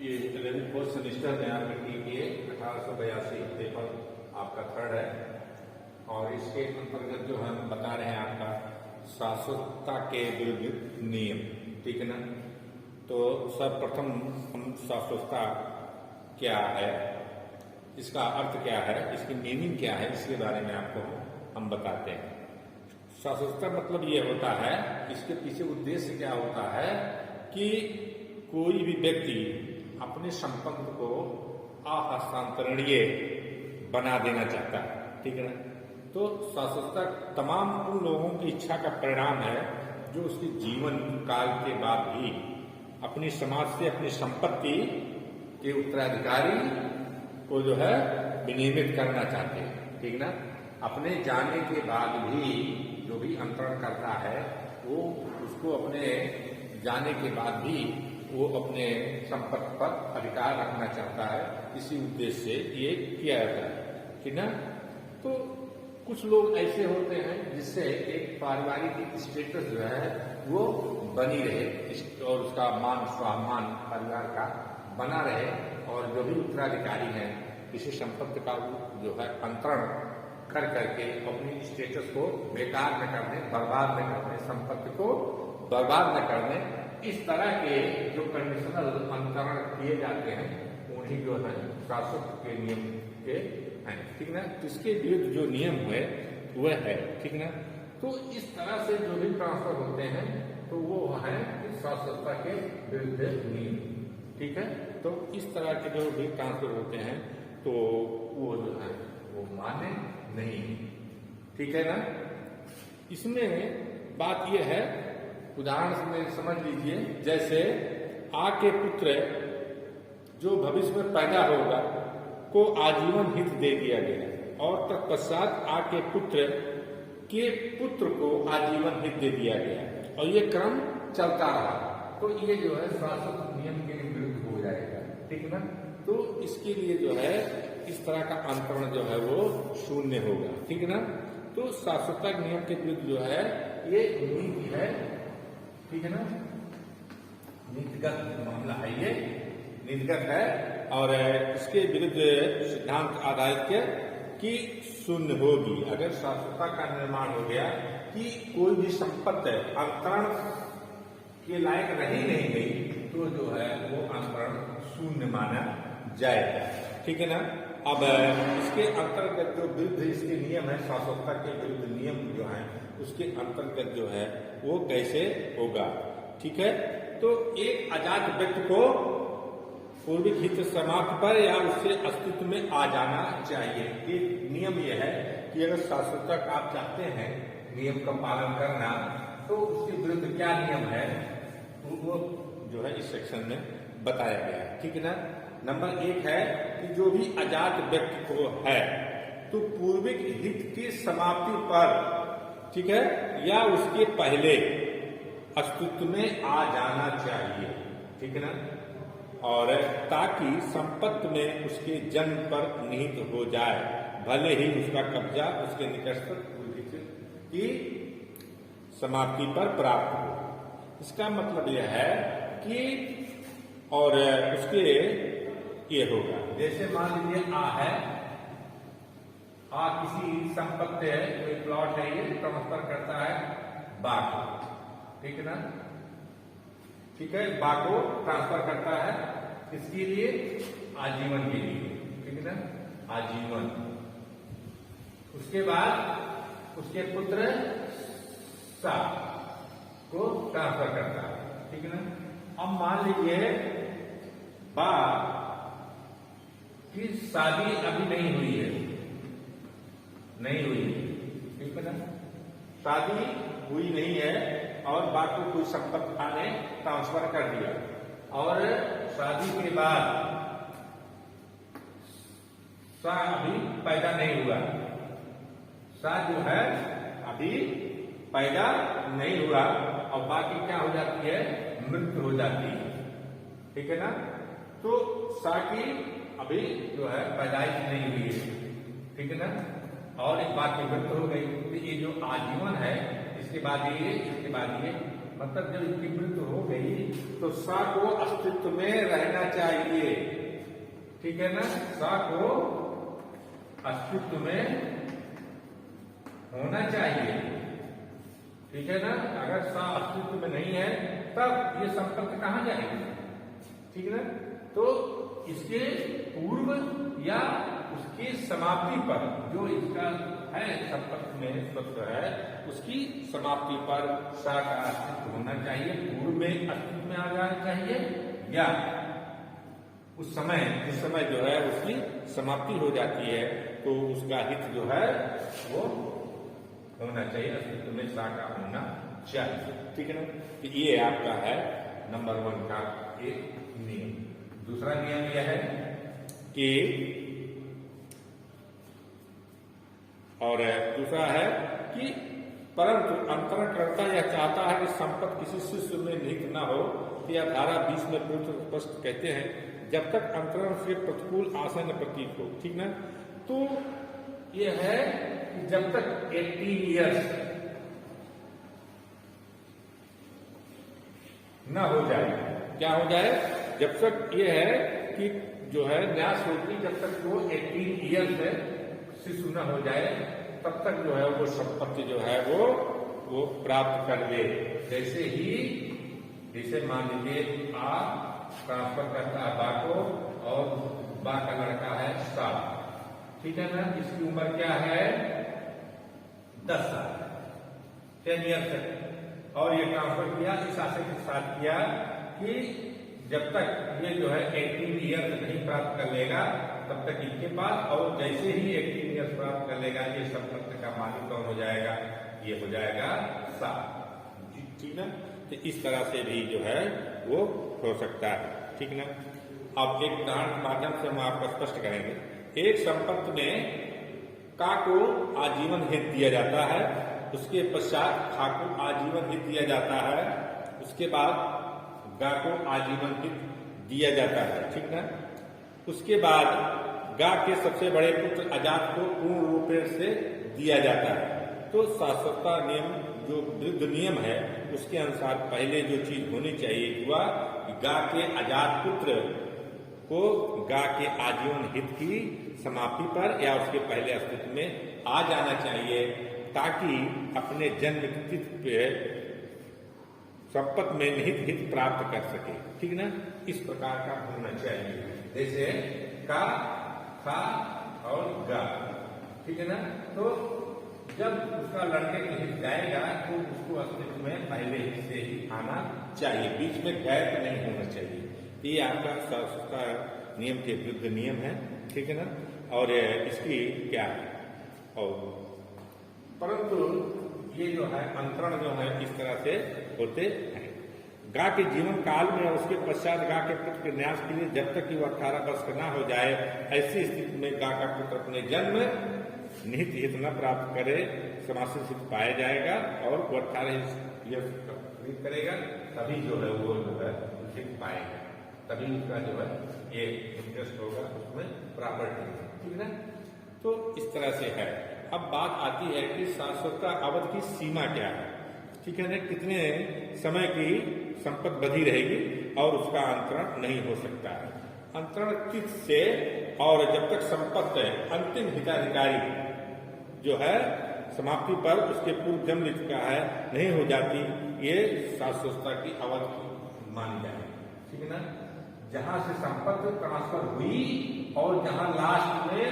ये 11th fourth semester में आपका TPA 1882 पेपर आपका थर्ड है और इसके अंतर्गत जो हम बता रहे हैं आपका शाश्वतता के विरुद्ध नियम, ठीक है ना। तो सर्वप्रथम हम शाश्वतता क्या है, इसका अर्थ क्या है, इसकी मीनिंग क्या है, इसके बारे में आपको हम बताते हैं। शाश्वतता मतलब ये होता है, इसके पीछे उद्देश्य क्या होता है कि कोई भी व्यक्ति अपने संपत्ति को अहस्तांतरणीय बना देना चाहता है, ठीक है ना। तो शाश्वतता तमाम उन लोगों की इच्छा का परिणाम है जो उसके जीवन काल के बाद भी अपनी समाज से अपनी संपत्ति के उत्तराधिकारी को जो है विनियमित करना चाहते हैं, ठीक ना। अपने जाने के बाद भी जो भी अंतरण करता है वो उसको अपने जाने के बाद भी वो अपने संपत्ति पर अधिकार रखना चाहता है। इसी उद्देश्य से ये किया जाता है, ठीक ना। तो कुछ लोग ऐसे होते हैं जिससे एक पारिवारिक स्टेटस जो है वो बनी रहे और उसका मान स्वाभिमान परिवार का बना रहे, और जो भी उत्तराधिकारी हैं किसी संपत्ति का जो है अंतरण कर करके अपनी स्टेटस को बेकार न करने, बर्बाद न करने, संपत्ति को बर्बाद न करने, इस तरह के जो कंडीशनल अंतरण किए जाते हैं उन्हीं जो है शाश्वत के नियम के हैं, ठीक ना। इसके विरुद्ध जो नियम हुए वह है, ठीक ना। तो इस तरह से जो भी ट्रांसफर होते हैं तो वो है शाश्वतता के विरुद्ध नियम, ठीक है। तो इस तरह के जो भी ट्रांसफर होते हैं तो वो जो है वो मान्य नहीं, ठीक है ना। इसमें बात यह है, उदाहरण से समझ लीजिए, जैसे आ के पुत्र जो भविष्य में पैदा होगा को आजीवन हित दे दिया गया और तत्पश्चात आ के पुत्र के पुत्र को आजीवन हित दे दिया गया और ये क्रम चलता रहा, तो ये जो है शाश्वत नियम के विरुद्ध हो जाएगा, ठीक है ना। तो इसके लिए जो है इस तरह का अंतरण जो है वो शून्य होगा, ठीक है ना। तो शाश्वतता नियम के विरुद्ध जो है ये नीति है, ठीक है ना। नीतिगत मामला है, ये नीतिगत है और इसके विरुद्ध सिद्धांत आधारित है कि शून्य होगी। अगर शाश्वतता का निर्माण हो गया कि कोई भी संपत्ति अंतरण के लायक रही नहीं गई तो जो है वो अंतरण शून्य माना जाएगा, ठीक है ना। अब इसके अंतर्गत जो विरुद्ध इसके नियम है, शाश्वतता के विरुद्ध नियम जो है उसके अंतर्गत जो है वो कैसे होगा, ठीक है। तो एक आजाद व्यक्ति को पूर्विक हित समाप्त पर या उससे अस्तित्व में आ जाना चाहिए। एक नियम यह है कि अगर शाश्वतता का आप चाहते हैं नियम का पालन करना तो उसके विरुद्ध क्या नियम है वो जो है इस सेक्शन में बताया गया है, ठीक है ना। नंबर 1 है कि जो भी आजाद व्यक्ति को है तो पूर्विक हित की समाप्ति पर, ठीक है, या उसके पहले अस्तित्व में आ जाना चाहिए, ठीक है ना। और ताकि संपत्ति में उसके जन्म पर निहित हो जाए, भले ही उसका कब्जा उसके निकटस्थ की समाप्ति पर प्राप्त हो। इसका मतलब यह है कि और उसके ये होगा, जैसे मान लीजिए आ है, आ किसी संपत्ति है, कोई प्लॉट है, ये ट्रांसफर करता है बा को, ठीक है ना, ठीक है। बा को ट्रांसफर करता है किसके लिए, आजीवन के लिए, ठीक है ना, आजीवन। उसके बाद उसके पुत्र सा को ट्रांसफर करता है, ठीक है ना। अब मान लीजिए बा की शादी अभी नहीं हुई है, नहीं हुई है, ठीक है ना। शादी हुई नहीं है और बा को कोई संपत्ति ने ट्रांसफर कर दिया और शादी के बाद सा अभी पैदा नहीं हुआ, सा जो है अभी पैदा नहीं हुआ और बाकी क्या हो जाती है, मृत्यु हो जाती है, ठीक है ना। तो सा की अभी जो है पैदाइश नहीं हुई है, ठीक है ना, और एक बात की मृत्यु हो गई। तो ये जो आजीवन है इसके बाद ये, इसके बाद ये, मतलब जब इसकी मृत्यु हो गई तो सा को अस्तित्व में रहना चाहिए, ठीक है ना। सा को अस्तित्व में होना चाहिए, ठीक है ना। अगर सा अस्तित्व में नहीं है तब ये संपत्ति कहां जाएगी, ठीक है ना। तो इसके पूर्व या उसकी समाप्ति पर जो इसका है संपत्ति में स्वत्व है, उसकी समाप्ति पर सा का अस्तित्व होना चाहिए, पूर्व में अस्तित्व में आ जाना चाहिए, या उस समय जिस समय जो है उसकी समाप्ति हो जाती है तो उसका हित जो है वो होना चाहिए, अस्तित्व में सा का होना चाहिए, ठीक है ना। तो ये आपका है नंबर 1 का एक नियम। दूसरा नियम यह है कि, और दूसरा है कि परंतु अंतरणकर्ता यह चाहता है कि संपत्ति किसी शिष्य में निहित न हो, यह धारा 20 में पूर्ण स्पष्ट कहते हैं, जब तक अंतरण से प्रतिकूल आसन प्रतीत हो, ठीक ना। तो यह है कि जब तक 18 ईयर्स न हो जाए, क्या हो जाए, जब तक ये है कि जो है न्यास होती, जब तक वो 18 ईयर्स है शिशु न हो जाए तब तक जो है वो संपत्ति जो है वो प्राप्त कर ले। जैसे मान लीजिए आप ट्रांसफर करता है बा को, और बा का लड़का है सा, ठीक है ना। इसकी उम्र क्या है 10 साल, 10 ईयर्स है, और ये ट्रांसफर किया इस आशय के साथ किया कि जब तक ये जो है 18 ईयर्स नहीं प्राप्त कर लेगा तब तक इनके पास, और जैसे ही 18 ईयर्स प्राप्त कर लेगा ये संपत्ति का मालिक कौन हो जाएगा, ये हो जाएगा सा, ठीक ना। तो इस तरह से भी जो है वो हो सकता है, ठीक ना। अब एक उदाहरण के माध्यम से हम आपको स्पष्ट करेंगे। एक संपत्ति में का को आजीवन हित दिया जाता है, उसके पश्चात खा को आजीवन हित दिया जाता है, उसके बाद गा को आजीवन हित दिया जाता है, ठीक ना। उसके बाद गा के सबसे बड़े पुत्र अजात को पूर्ण रूप से दिया जाता है। तो शाश्वतता नियम जो वृद्ध नियम है उसके अनुसार पहले जो चीज होनी चाहिए हुआ कि गा के अजात पुत्र को गा के आजीवन हित की समाप्ति पर या उसके पहले अस्तित्व में आ जाना चाहिए, ताकि अपने जन्म तिथि पे संपत्ति में निहित हित प्राप्त कर सके, ठीक ना। इस प्रकार का होना चाहिए, जैसे का, खा और गा, ठीक है ना। तो जब उसका लड़के के हित जाएगा तो उसको अस्तित्व में पहले हिस्से ही आना चाहिए, बीच में गैप नहीं होना चाहिए। ये आपका शाश्वतता नियम के विरुद्ध नियम है, ठीक है ना। और इसकी क्या है, और परंतु ये जो है अंतरण जो है इस तरह से होते हैं। गा के जीवन काल में और उसके पश्चात गा के पुत्र के न्यास के लिए जब तक कि वह 18 वर्ष का न हो जाए, ऐसी स्थिति में गा का पुत्र अपने जन्म निहित हित न प्राप्त करे समासित हित पाया जाएगा, और वो 18 ईयर्स कंप्लीट करेगा तभी जो है वो जो है हित पाएगा, तभी उसका जो है ये इंटरेस्ट होगा उसमें प्रॉपर्टी, ठीक है ना। तो इस तरह से है। अब बात आती है कि शाश्वतता अवधि की सीमा क्या है, ठीक है ना। कितने समय की संपत्ति बधी रहेगी और उसका अंतरण नहीं हो सकता है। अंतरण किस से, और जब तक संपत्ति अंतिम हिताधिकारी जो है समाप्ति पर उसके पूर्व जन्म लिखा है नहीं हो जाती, ये शाश्वतता की अवधि मानी जाएगी, ठीक है ना। जहां से संपत्ति ट्रांसफर हुई और जहां लास्ट में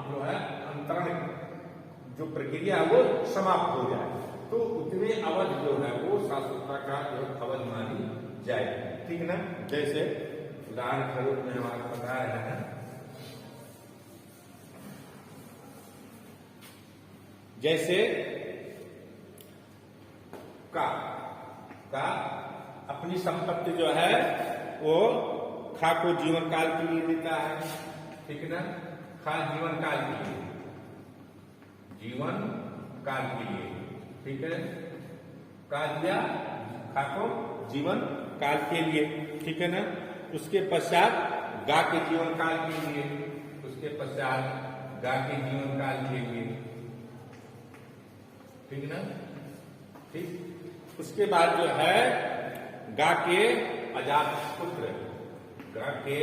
जो है अंतरण जो प्रक्रिया वो समाप्त हो जाए, तो उतनी अवधि जो है वो शाश्वतता का जो अवधि मानी जाएगी, ठीक है ना। जैसे उदाहरण के रूप में हम आपको बता रहे हैं, जैसे का अपनी संपत्ति जो है वो खा को जीवन काल के लिए देता है, ठीक है ना। खा जीवन काल के लिए, जीवन काल के लिए, ठीक है। का दिया खा को जीवन काल के लिए, ठीक है ना। उसके पश्चात गा के जीवन काल के लिए, उसके पश्चात गा के जीवन काल के लिए, ठीक है ना। ठीक, उसके बाद जो है गा के अजात पुत्र, गा के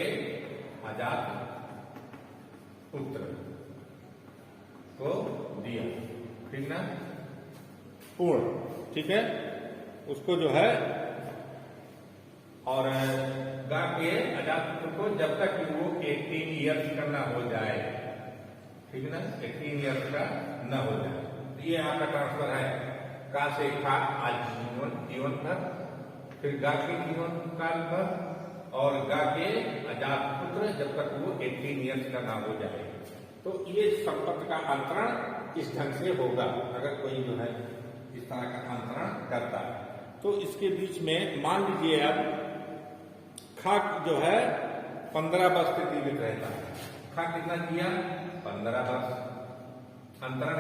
अजात पुत्र को दिया, ठीक ना, पूर्ण, ठीक है, उसको जो है, और गा के अजात पुत्र को जब तक वो 18 ईयर्स का न हो जाए, ठीक है ना, 18 ईयर्स का न हो जाए। ये यहाँ का ट्रांसफर है, का से खा आज जीवन भर, फिर गा के जीवन काल भर, और गा के अजात पुत्र जब तक वो 18 ईयर्स का ना हो जाए। तो ये संपत्ति का अंतरण इस ढंग से होगा अगर कोई जो है इस तरह का अंतरण करता है। तो इसके बीच में मान लीजिए अब खाक जो है 15 वर्ष तक जीवित रहता है, खाक कितना किया, 15 वर्ष, अंतरण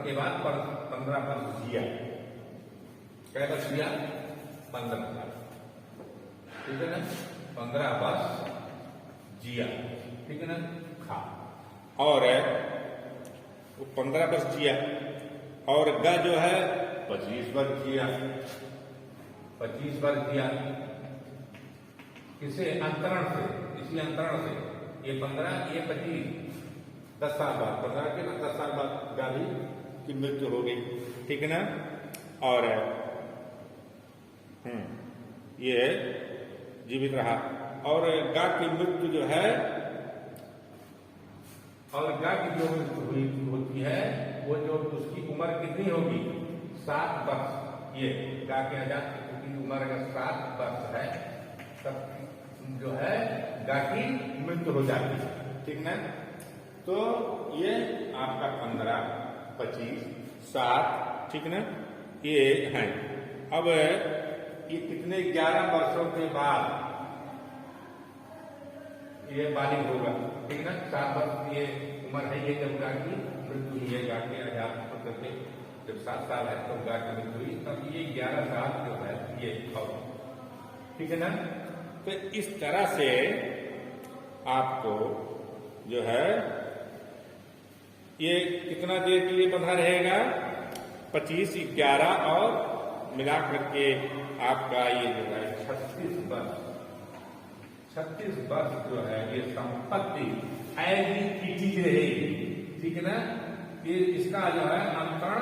के बाद 15 वर्ष जिया, क्या वर्ष जिया, 15 वर्ष, ठीक है ना, 15 वर्ष जिया, ठीक है ना, खा, और वो 15 वर्ष जिया, और गा जो है 25 वर्ष जिया, 25 वर्ष जिया, किसे, अंतरण से, इसी अंतरण से, ये 15 ये 25, 10 साल बाद, 15 के 10 साल बाद गा भी की मृत्यु हो गई, ठीक है ना, और ये जीवित रहा, और गा की मृत्यु जो है, और गा की जो मृत्यु होती है वो जो उसकी उम्र कितनी होगी, 7 वर्ष, ये गा के अजात की उम्र अगर 7 वर्ष है तब जो है गा की मृत्यु हो जाती है, ठीक ना। तो ये आपका 15, 25, 7, ठीक ना, ये है। अब ये कितने 11 वर्षों के बाद ये बालिग होगा, ठीक ना, 7 वर्ष ये उम्र है, ये जब गा की मृत्यु हुई है, गा के अजात पुत्र के जब 7 साल है तो गा की मृत्यु हुई, तब ये 11 साल जो है ये होगा, ठीक है ना। तो इस तरह से आपको जो है ये कितना देर के लिए बंधा रहेगा, 25, 11 और मिला करके आपका ये जो है 36 वर्ष, 36 वर्ष जो है ये संपत्ति एज इट इज रहेगी, ठीक है ना। ये इसका जो है अंतरण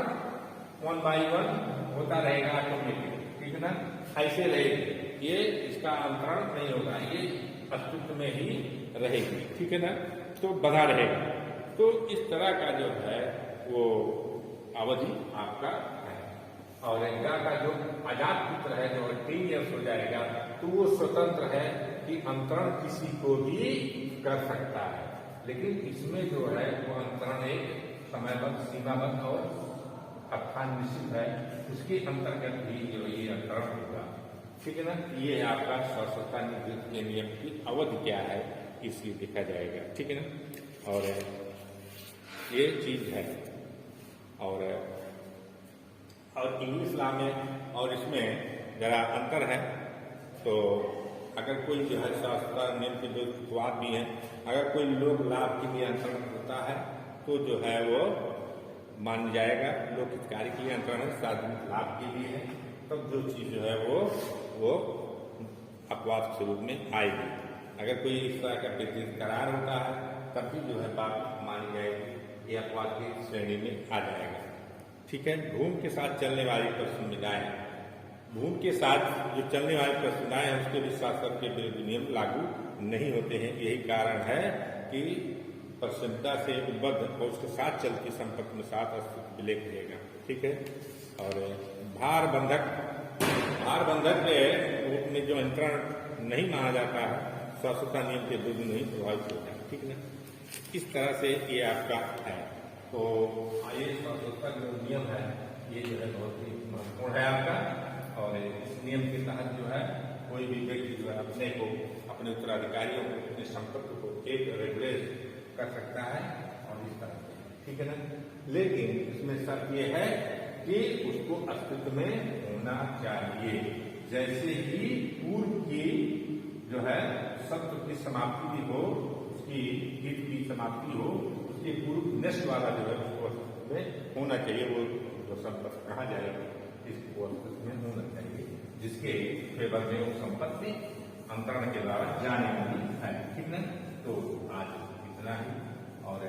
1 by 1 होता रहेगा ऑटोमेटिक, ठीक है ना, ऐसे रहेगी, ये इसका अंतरण नहीं होगा, ये अस्तित्व में ही रहेगी, ठीक है ना, तो बधा रहेगा। तो इस तरह का जो है वो अवधि आपका है। और गा का जो अजात पुत्र है जो 18 ईयर्स हो जाएगा तो वो स्वतंत्र है कि अंतरण किसी को भी कर सकता है, लेकिन इसमें जो है वो अंतरण एक समयबद्ध, सीमाबद्ध और स्थान निश्चित है, उसके अंतर्गत भी जो ये अंतरण होगा, ठीक है ना। ये आपका शाश्वतता निवृत्ति के नियम की अवधि क्या है इसलिए देखा जाएगा, ठीक है ना। और ये चीज है, और इंग्लिश लॉ में और इसमें जरा अंतर है। तो अगर कोई जो है शास्त्र नियम के जो अपवाद भी हैं, अगर कोई लोक लाभ के लिए अंतरण होता है तो जो है वो मान जाएगा, लोक हितकारी के लिए अंतरण है, सार्वजनिक लाभ के लिए है, तब जो चीज जो है वो अपवाद के रूप में आएगी। अगर कोई इस तरह का विपरीत करार होता है तब भी जो है बात मानी जाएगी, ये अपवाद की श्रेणी में आ जाएगा, ठीक है। भूमि के साथ चलने वाली प्रसन्नताएं, भूमि के साथ जो चलने वाली प्रसन्नताएं हैं उसके भी शासन के विरुद्ध नियम लागू नहीं होते हैं। यही कारण है कि प्रसन्नता से उपबद्ध और उसके साथ चलती संपत्ति में साथ अस्तित्व विलेख रहेगा, ठीक है। और भार बंधक में जो अंतरण नहीं माना जाता है, शाश्वतता नियम के विरुद्ध नहीं प्रभावित होता है, ठीक है। इस तरह से ये आपका है। तो ये शाश्वतता जो नियम है ये जो है बहुत ही महत्वपूर्ण है आपका, और इस नियम के तहत जो है कोई भी व्यक्ति जो है अपने को, अपने उत्तराधिकारियों को, अपनी संपत्ति को एक रेगुलेट कर सकता है और इस तरह से, ठीक है ना। लेकिन इसमें शर्त ये है कि उसको अस्तित्व में होना चाहिए। जैसे ही पूर्व की जो है सत्व की समाप्ति भी हो, उसकी हित की समाप्ति हो, उसके पूर्व नेक्स्ट वाला जो है उसको अस्तित्व में होना चाहिए। वो जो संपत्ति कहा जाएगा इसको अस्तित्व में होना चाहिए। जिसके फेवर में वो संपत्ति अंतरण के द्वारा जाने वाली है। ठीक ना? तो आज इतना ही, और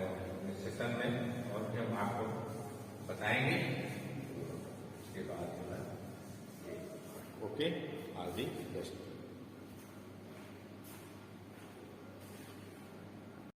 सेशन में और भी हम आपको बताएंगे उसके बाद जो है। Okay, all the best.